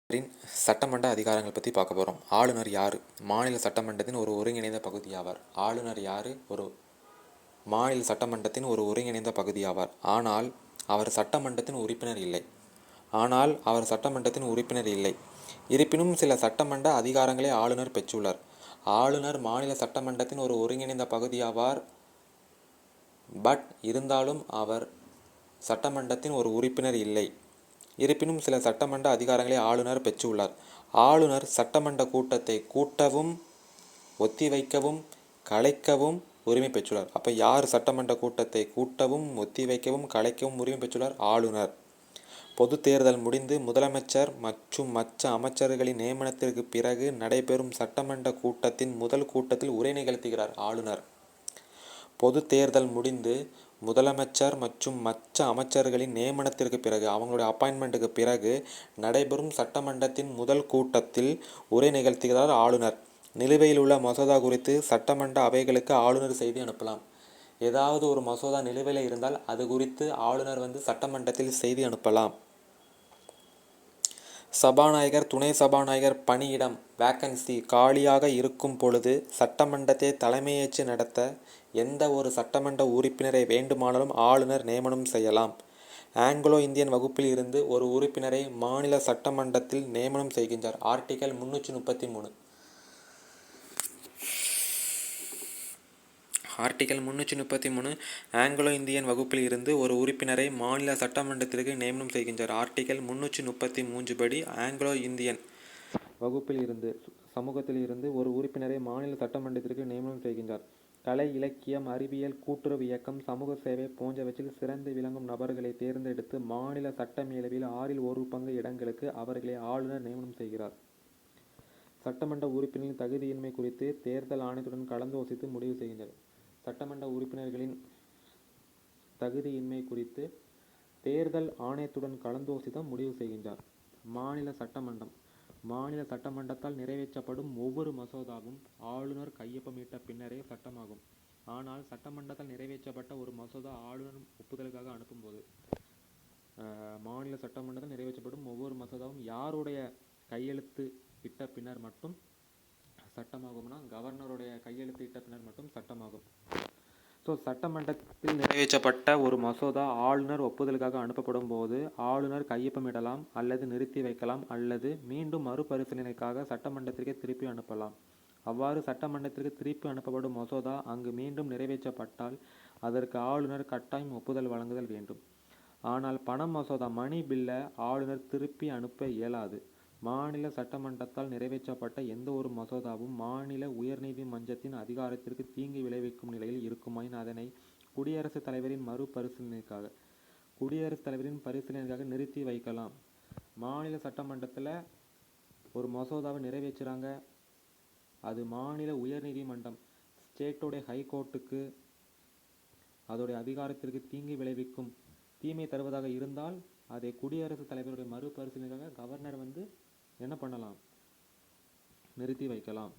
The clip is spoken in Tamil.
சட்டமன்ற அதிகாரங்கள் பற்றி பார்க்க போகிறோம். ஆளுநர் யார்? மாநில சட்டமன்றத்தின் ஒரு ஒருங்கிணைந்த பகுதியாவார். ஆளுநர் யார்? ஒரு மாநில சட்டமன்றத்தின் ஒரு ஒருங்கிணைந்த பகுதியாவார். ஆனால் அவர் சட்டமன்றத்தின் உறுப்பினர் இல்லை. இருப்பினும் சில சட்டமன்ற அதிகாரங்களை ஆளுநர் பெற்றுள்ளார். ஆளுநர் மாநில சட்டமன்றத்தின் ஒரு ஒருங்கிணைந்த பகுதியாவார். இருந்தாலும் அவர் சட்டமன்றத்தின் ஒரு உறுப்பினர் இல்லை. இருப்பினும் சில சட்டமன்ற அதிகாரங்களை ஆளுநர் பெற்றுள்ளார். ஆளுநர் சட்டமன்ற கூட்டத்தை கூட்டவும், ஒத்திவைக்கவும், கலைக்கவும் உரிமை பெற்றுள்ளார். அப்போ யார் சட்டமன்ற கூட்டத்தை கூட்டவும், ஒத்திவைக்கவும், கலைக்கவும் உரிமை பெற்றுள்ளார்? ஆளுநர். பொது தேர்தல் முடிந்து முதலமைச்சர் மற்றும் மற்ற அமைச்சர்களின் நியமனத்திற்கு பிறகு நடைபெறும் சட்டமன்ற கூட்டத்தின் முதல் கூட்டத்தில் உரை நிகழ்த்துகிறார் ஆளுநர். பொது தேர்தல் முடிந்து முதலமைச்சர் மற்றும் மற்ற அமைச்சர்களின் நியமனத்திற்கு பிறகு, அவங்களுடைய அப்பாயின்மெண்ட்டுக்கு பிறகு நடைபெறும் சட்டமன்றத்தின் முதல் கூட்டத்தில் உரை நிகழ்த்துகிறார் ஆளுநர். நிலுவையில் உள்ள மசோதா குறித்து சட்டமன்ற அவைகளுக்கு ஆளுநர் செய்தி அனுப்பலாம். ஏதாவது ஒரு மசோதா நிலுவையில் இருந்தால் அது குறித்து ஆளுநர் சட்டமன்றத்தில் செய்தி அனுப்பலாம். சபாநாயகர், துணை சபாநாயகர் பணியிடம் வேக்கன்சி காலியாக இருக்கும் பொழுது சட்டமன்றத்தை தலைமையேற்று நடத்த எந்த ஒரு சட்டமன்ற உறுப்பினரை வேண்டுமானாலும் ஆளுநர் நியமனம் செய்யலாம். ஆங்கிலோ இந்தியன் வகுப்பில் இருந்து ஒரு உறுப்பினரை மாநில சட்டமன்றத்தில் நியமனம் செய்கின்றார். ஆர்டிகல் 333. ஆர்டிகல் 333 ஆங்கிலோ இந்தியன் வகுப்பில் இருந்து ஒரு உறுப்பினரை மாநில சட்டமன்றத்திற்கு நியமனம் செய்கின்றார். ஆர்டிகல் 333 படி ஆங்கிலோ இந்தியன் வகுப்பில் இருந்து சமூகத்தில் இருந்து ஒரு உறுப்பினரை மாநில சட்டமன்றத்திற்கு நியமனம் செய்கின்றார். கலை, இலக்கியம், அறிவியல், கூட்டுறவு இயக்கம், சமூக சேவை போன்றவற்றில் சிறந்து விளங்கும் நபர்களை தேர்ந்தெடுத்து மாநில சட்டமேலவையில் 1/6 இடங்களுக்கு அவர்களை ஆளுநர் நியமனம் செய்கிறார். சட்டமன்ற உறுப்பினரின் தகுதியின்மை குறித்து தேர்தல் ஆணையத்துடன் கலந்தோசித்து முடிவு செய்கின்றார். சட்டமன்ற உறுப்பினர்களின் தகுதியின்மை குறித்து தேர்தல் ஆணையத்துடன் கலந்தோசித்து முடிவு செய்கின்றார். மாநில சட்டமன்றம். மாநில சட்டமன்றத்தால் நிறைவேற்றப்படும் ஒவ்வொரு மசோதாவும் ஆளுநர் கையொப்பமிட்ட பின்னரே சட்டமாகும். ஆனால் சட்டமன்றத்தால் நிறைவேற்றப்பட்ட ஒரு மசோதா ஆளுநர் ஒப்புதலுக்காக அனுப்பும்போது, மாநில சட்டமன்றத்தால் நிறைவேற்றப்படும் ஒவ்வொரு மசோதாவும் யாருடைய கையெழுத்து இட்ட பின்னர் மட்டும் சட்டமாகும்னா கவர்னருடைய கையெழுத்து இட்ட பின்னர் மட்டும் சட்டமாகும். சட்டமன்றத்தில் நிறைவேற்றப்பட்ட ஒரு மசோதா ஆளுநர் ஒப்புதலுக்காக அனுப்பப்படும் போது ஆளுநர் கையொப்பமிடலாம், அல்லது நிறுத்தி வைக்கலாம், அல்லது மீண்டும் மறுபரிசீலனைக்காக சட்டமன்றத்திற்கு திருப்பி அனுப்பலாம். அவ்வாறு சட்டமன்றத்திற்கு திருப்பி அனுப்பப்படும் மசோதா அங்கு மீண்டும் நிறைவேற்றப்பட்டால் அதற்கு ஆளுநர் கட்டாயம் ஒப்புதல் வழங்குதல் வேண்டும். ஆனால் பண மசோதா, மணி பில்லை ஆளுநர் திருப்பி அனுப்ப இயலாது. மாநில சட்டமன்றத்தால் நிறைவேற்றப்பட்ட எந்த ஒரு மசோதாவும் மாநில உயர்நீதிமன்றத்தின் அதிகாரத்திற்கு தீங்கு விளைவிக்கும் நிலையில் இருக்குமாயின் அதனை குடியரசுத் தலைவரின் பரிசீலனைக்காக நிறுத்தி வைக்கலாம். மாநில சட்டமன்றத்தில் ஒரு மசோதாவை நிறைவேற்றுறாங்க, அது மாநில உயர்நீதிமன்றம், ஸ்டேட்டோடைய ஹைகோர்ட்டுக்கு அதோடைய அதிகாரத்திற்கு தீங்கு விளைவிக்கும், தீமை தருவதாக இருந்தால் அதை குடியரசுத் தலைவருடைய மறுபரிசீலனைக்காக கவர்னர் என்ன பண்ணலாம்? நிறுத்தி வைக்கலாம்.